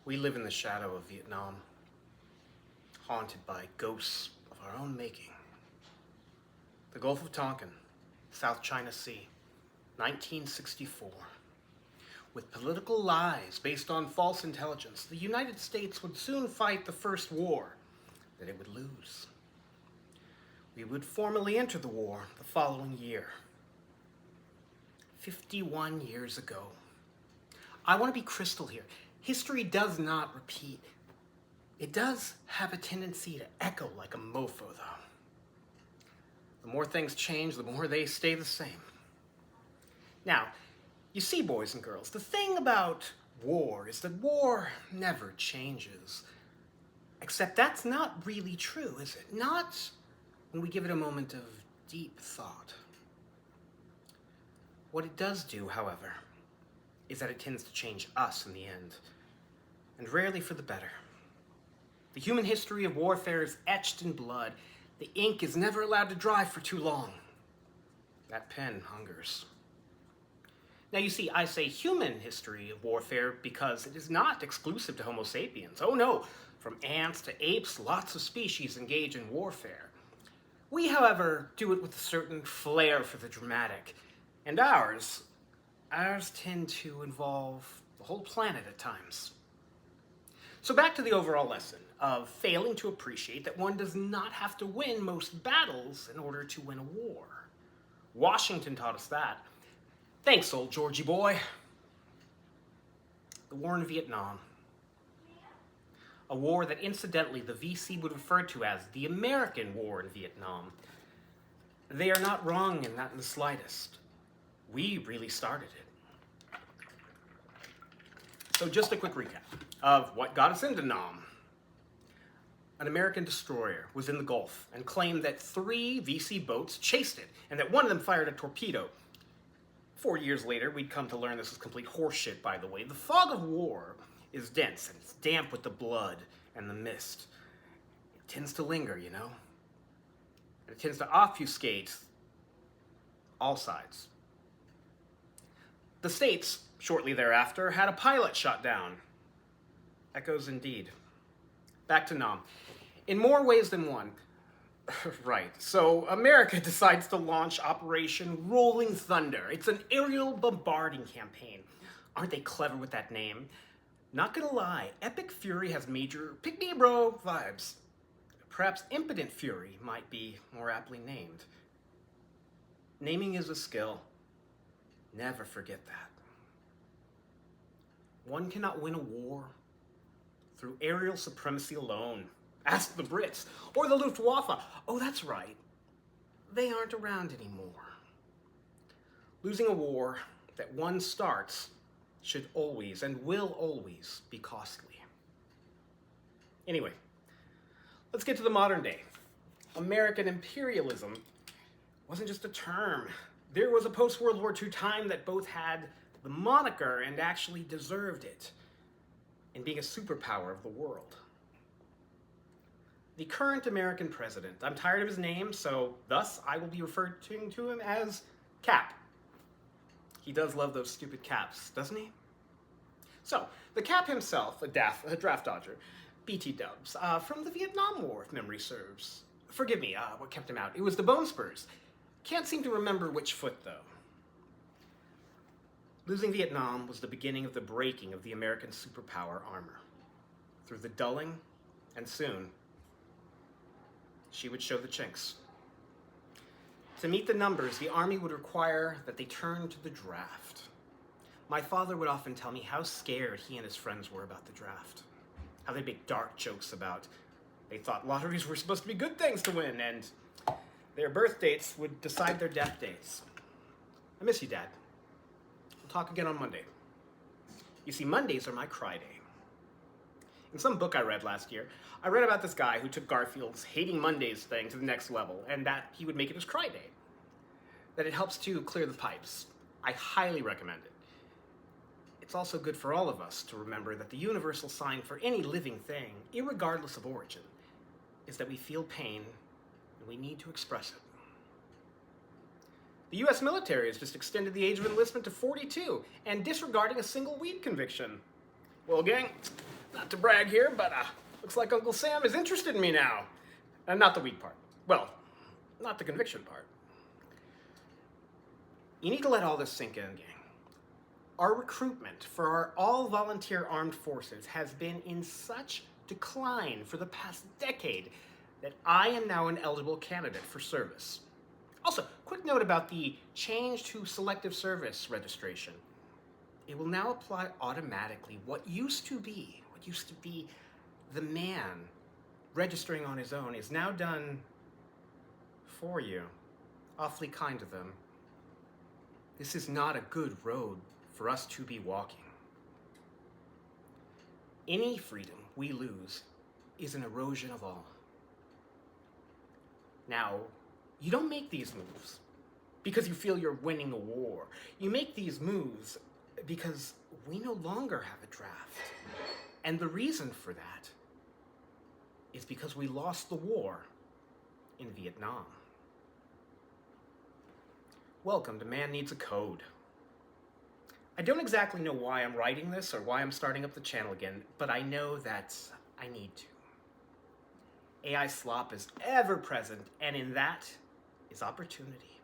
We live in the shadow of Vietnam, haunted by ghosts of our own making. The Gulf of Tonkin, South China Sea, 1964. With political lies based on false intelligence, the United States would soon fight the first war that it would lose. We would formally enter the war the following year. 51 years ago. I want to be crystal here. History does not repeat. It does have a tendency to echo like a mofo, though. The more things change, the more they stay the same. Now, you see, boys and girls, the thing about war is that war never changes. Except that's not really true, is it? Not when we give it a moment of deep thought. What it does do, however, is that it tends to change us in the end, and rarely for the better. The human history of warfare is etched in blood. The ink is never allowed to dry for too long. That pen hungers. Now you see, I say human history of warfare because it is not exclusive to Homo sapiens. Oh no, from ants to apes, lots of species engage in warfare. We, however, do it with a certain flair for the dramatic, and ours tend to involve the whole planet at times. So back to the overall lesson of failing to appreciate that one does not have to win most battles in order to win a war. Washington taught us that. Thanks, old Georgie boy. The war in Vietnam. A war that incidentally the VC would refer to as the American War in Vietnam. They are not wrong in that in the slightest. We really started it. So just a quick recap of what got us into Nam. An American destroyer was in the Gulf and claimed that 3 VC boats chased it and that one of them fired a torpedo. 4 years later, we'd come to learn this is complete horseshit, by the way. The fog of war is dense and it's damp with the blood and the mist. It tends to linger, you know? And it tends to obfuscate all sides. The States, shortly thereafter, had a pilot shot down. Echoes indeed. Back to Nam. In more ways than one. Right, so America decides to launch Operation Rolling Thunder. It's an aerial bombarding campaign. Aren't they clever with that name? Not gonna lie, Epic Fury has major pick-me-bro vibes. Perhaps Impotent Fury might be more aptly named. Naming is a skill. Never forget that. One cannot win a war through aerial supremacy alone. Ask the Brits or the Luftwaffe. Oh, that's right. They aren't around anymore. Losing a war that one starts should always and will always be costly. Anyway, let's get to the modern day. American imperialism wasn't just a term. There was a post-World War II time that both had the moniker and actually deserved it in being a superpower of the world. The current American president, I'm tired of his name, so thus I will be referring to him as Cap. He does love those stupid caps, doesn't he? So, the Cap himself, a draft dodger, BT dubs, from the Vietnam War, if memory serves. Forgive me, what kept him out? It was the bone spurs. Can't seem to remember which foot, though. Losing Vietnam was the beginning of the breaking of the American superpower armor. Through the dulling, and soon, she would show the chinks. To meet the numbers, the Army would require that they turn to the draft. My father would often tell me how scared he and his friends were about the draft. How they'd make dark jokes about they thought lotteries were supposed to be good things to win, and their birth dates would decide their death dates. I miss you, Dad. We'll talk again on Monday. You see, Mondays are my cry day. In some book I read last year, I read about this guy who took Garfield's hating Mondays thing to the next level, and that he would make it his cry day. That it helps to clear the pipes. I highly recommend it. It's also good for all of us to remember that the universal sign for any living thing, irregardless of origin, is that we feel pain and we need to express it. The US military has just extended the age of enlistment to 42 and disregarding a single weed conviction. Well, gang, Not to brag here, but looks like Uncle Sam is interested in me now. And not the weed part. Well, not the conviction part. You need to let all this sink in, gang. Our recruitment for our all-volunteer armed forces has been in such decline for the past decade that I am now an eligible candidate for service. Also, quick note about the change to selective service registration. It will now apply automatically. What used to be the man registering on his own is now done for you. Awfully kind of them. This is not a good road for us to be walking. Any freedom we lose is an erosion of all. Now, you don't make these moves because you feel you're winning a war. You make these moves because we no longer have a draft. And the reason for that is because we lost the war in Vietnam. Welcome to Man Needs a Code. I don't exactly know why I'm writing this or why I'm starting up the channel again, but I know that I need to. AI slop is ever present, and in that is opportunity.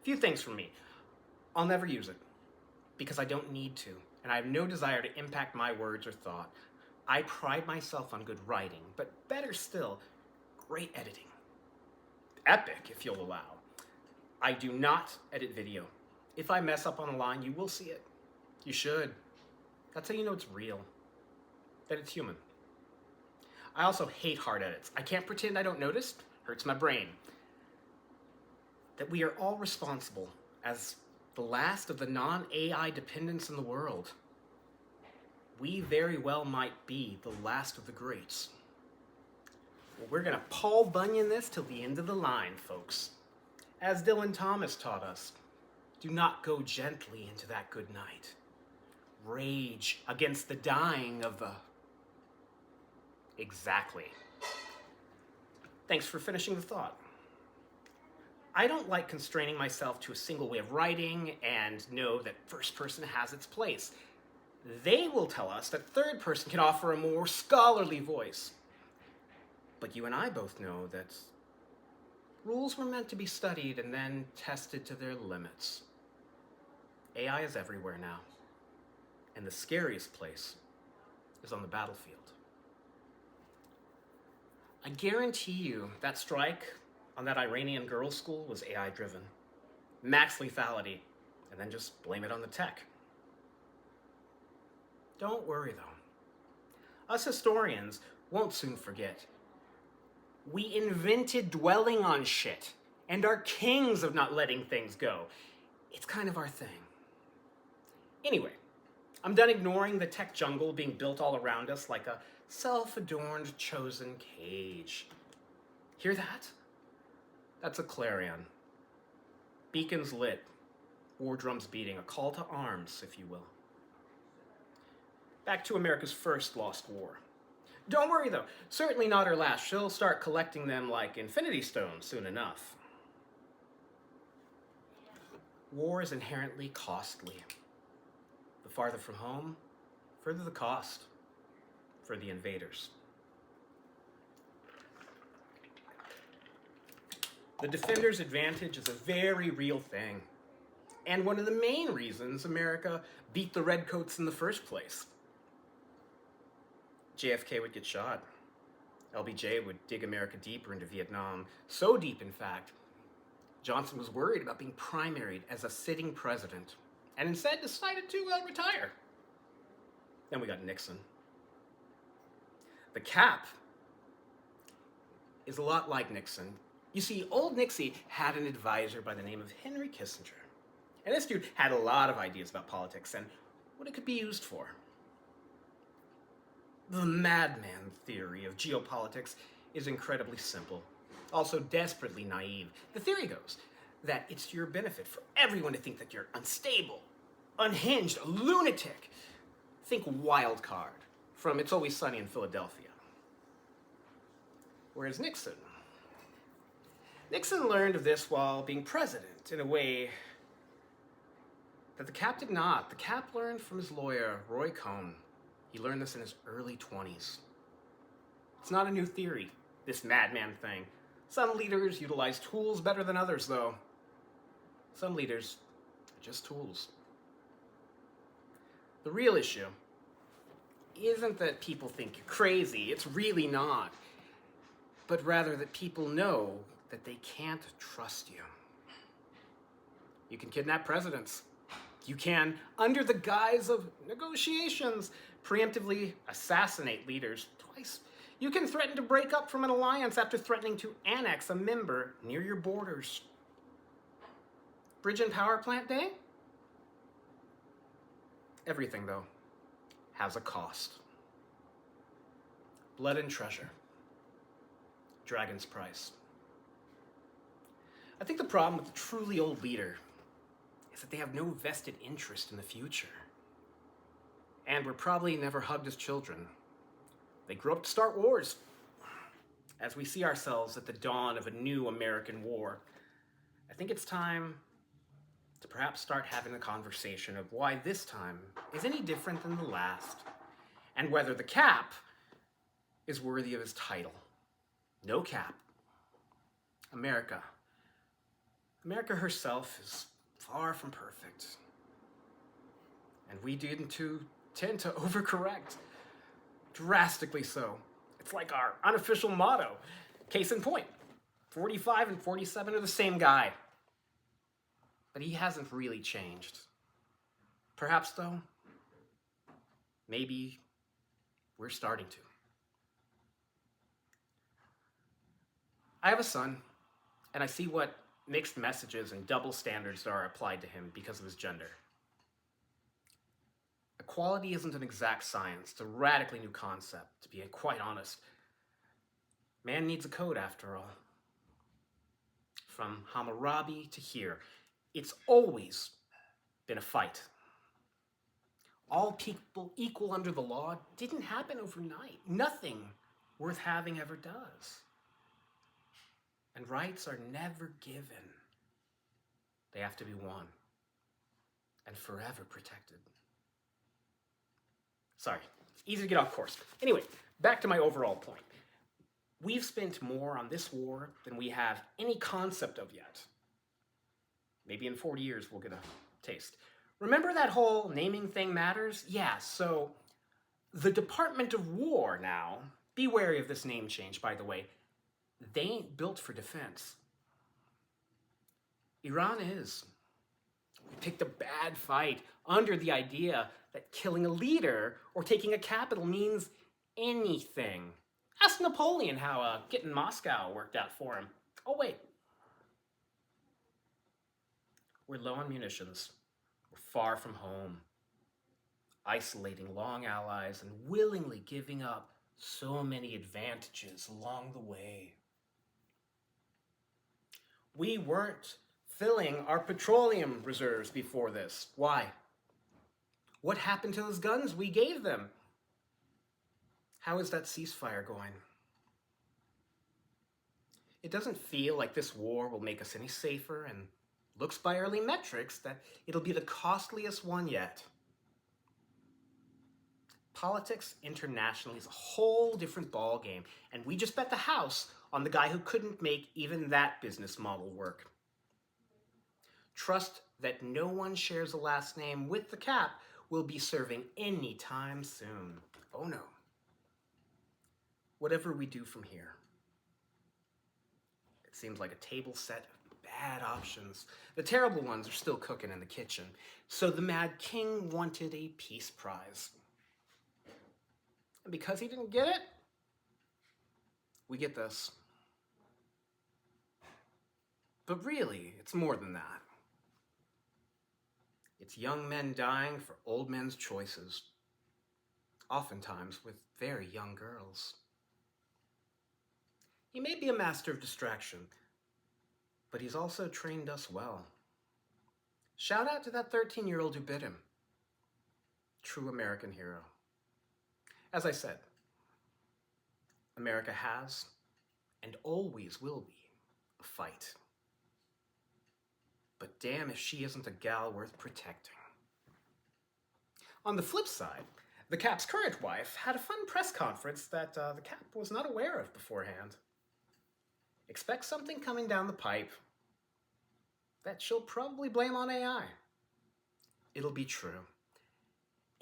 Few things from me. I'll never use it because I don't need to, and I have no desire to impact my words or thought. I pride myself on good writing, but better still, great editing. Epic, if you'll allow. I do not edit video. If I mess up on a line, you will see it. You should. That's how you know it's real, that it's human. I also hate hard edits. I can't pretend I don't notice. Hurts my brain. That we are all responsible as the last of the non-AI dependents in the world. We very well might be the last of the greats. Well, we're gonna Paul Bunyan this till the end of the line, folks. As Dylan Thomas taught us, do not go gently into that good night. Rage against the dying of the... Exactly. Thanks for finishing the thought. I don't like constraining myself to a single way of writing and know that first person has its place. They will tell us that third person can offer a more scholarly voice. But you and I both know that rules were meant to be studied and then tested to their limits. AI is everywhere now, and the scariest place is on the battlefield. I guarantee you that strike on that Iranian girls' school was AI-driven. Max lethality, and then just blame it on the tech. Don't worry, though. Us historians won't soon forget. We invented dwelling on shit, and are kings of not letting things go. It's kind of our thing. Anyway, I'm done ignoring the tech jungle being built all around us like a self-adorned chosen cage. Hear that? That's a clarion. Beacons lit, war drums beating, a call to arms, if you will. Back to America's first lost war. Don't worry though, certainly not her last. She'll start collecting them like Infinity Stones soon enough. War is inherently costly. The farther from home, further the cost for the invaders. The defender's advantage is a very real thing, and one of the main reasons America beat the redcoats in the first place. JFK would get shot. LBJ would dig America deeper into Vietnam. So deep, in fact, Johnson was worried about being primaried as a sitting president, and instead decided to retire. Then we got Nixon. The cap is a lot like Nixon. You see, old Nixie had an advisor by the name of Henry Kissinger. And this dude had a lot of ideas about politics and what it could be used for. The Madman theory of geopolitics is incredibly simple, also desperately naive. The theory goes that it's to your benefit for everyone to think that you're unstable, unhinged, a lunatic. Think Wild Card from It's Always Sunny in Philadelphia. Whereas Nixon learned of this while being president in a way that the Cap did not. The Cap learned from his lawyer, Roy Cohn. He learned this in his early 20s. It's not a new theory, this madman thing. Some leaders utilize tools better than others, though. Some leaders are just tools. The real issue isn't that people think you're crazy, it's really not, but rather that people know that they can't trust you. You can kidnap presidents. You can, under the guise of negotiations, preemptively assassinate leaders twice. You can threaten to break up from an alliance after threatening to annex a member near your borders. Bridge and power plant day? Everything, though, has a cost. Blood and treasure. Dragon's price. I think the problem with the truly old leader is that they have no vested interest in the future. And were probably never hugged as children. They grew up to start wars. As we see ourselves at the dawn of a new American war, I think it's time to perhaps start having a conversation of why this time is any different than the last, and whether the cap is worthy of his title. No cap. America herself is far from perfect. And we tend to overcorrect. Drastically so. It's like our unofficial motto. Case in point, 45 and 47 are the same guy. But he hasn't really changed. Perhaps, though, maybe we're starting to. I have a son, and I see what mixed messages and double standards are applied to him because of his gender. Equality isn't an exact science. It's a radically new concept, to be quite honest. Man needs a code, after all. From Hammurabi to here, it's always been a fight. All people equal under the law didn't happen overnight. Nothing worth having ever does. And rights are never given. They have to be won and forever protected. Sorry, it's easy to get off course. Anyway, back to my overall point. We've spent more on this war than we have any concept of yet. Maybe in 40 years we'll get a taste. Remember that whole naming thing matters? Yeah, so the Department of War now, be wary of this name change, by the way, they ain't built for defense. Iran is. We picked a bad fight under the idea that killing a leader or taking a capital means anything. Ask Napoleon how getting Moscow worked out for him. Oh, wait. We're low on munitions. We're far from home. Isolating long allies and willingly giving up so many advantages along the way. We weren't filling our petroleum reserves before this. Why? What happened to those guns we gave them? How is that ceasefire going? It doesn't feel like this war will make us any safer, and looks by early metrics that it'll be the costliest one yet. Politics internationally is a whole different ballgame, and we just bet the house on the guy who couldn't make even that business model work. Trust that no one shares a last name with the cap will be serving any time soon. Oh no. Whatever we do from here, it seems like a table set of bad options. The terrible ones are still cooking in the kitchen. So the Mad King wanted a peace prize. And because he didn't get it, we get this. But really, it's more than that. It's young men dying for old men's choices, oftentimes with very young girls. He may be a master of distraction, but he's also trained us well. Shout out to that 13-year-old who bit him. True American hero. As I said, America has and always will be a fight. But damn if she isn't a gal worth protecting. On the flip side, The Cap's current wife had a fun press conference that the Cap was not aware of beforehand. Expect something coming down the pipe that she'll probably blame on AI. It'll be true.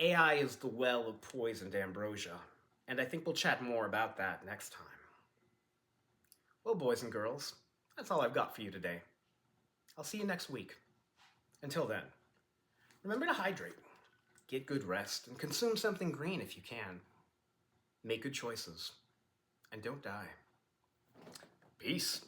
AI is the well of poisoned ambrosia, and I think we'll chat more about that next time. Well, boys and girls, that's all I've got for you today. I'll see you next week. Until then, remember to hydrate, get good rest, and consume something green if you can. Make good choices, and don't die. Peace.